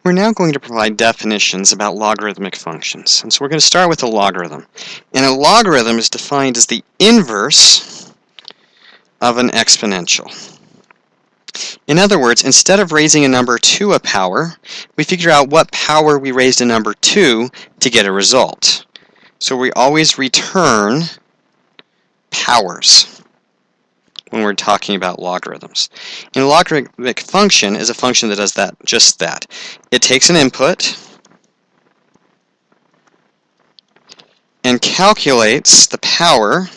We're now going to provide definitions about logarithmic functions. And so we're going to start with a logarithm. And a logarithm is defined as the inverse of an exponential. In other words, instead of raising a number to a power, we figure out what power we raised a number to get a result. So we always return powers when we're talking about logarithms. And a logarithmic function is a function that does just that. It takes an input and calculates the power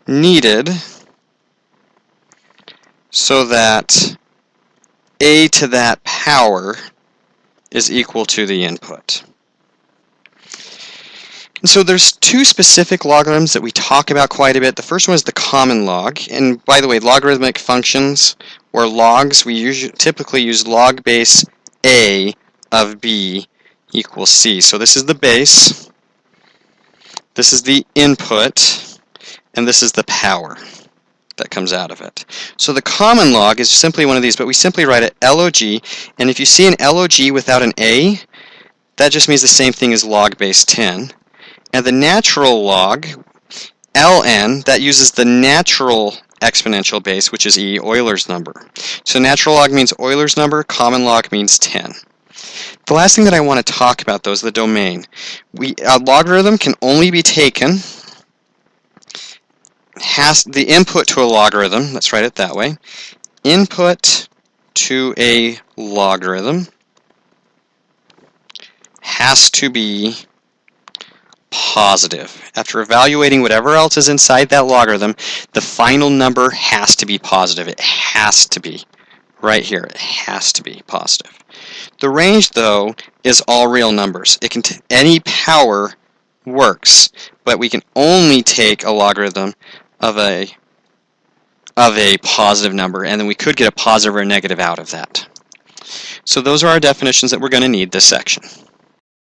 needed so that a to that power is equal to the input. And so there's two specific logarithms that we talk about quite a bit. The first one is the common log. And by the way, logarithmic functions or logs, we typically use log base a of b equals c. So this is the base, this is the input, and this is the power that comes out of it. So the common log is simply one of these, but we simply write it log, and if you see an log without an a, that just means the same thing as log base 10. And the natural log, ln, that uses the natural exponential base, which is e, Euler's number. So natural log means Euler's number, common log means 10. The last thing that I want to talk about, though, is the domain. A logarithm can only be taken, the input to a logarithm, let's write it that way, input to a logarithm has to be positive. After evaluating whatever else is inside that logarithm, the final number has to be positive. It has to be. Right here, it has to be positive. The range, though, is all real numbers. Any power works, but we can only take a logarithm of a positive number, and then we could get a positive or a negative out of that. So those are our definitions that we're going to need this section.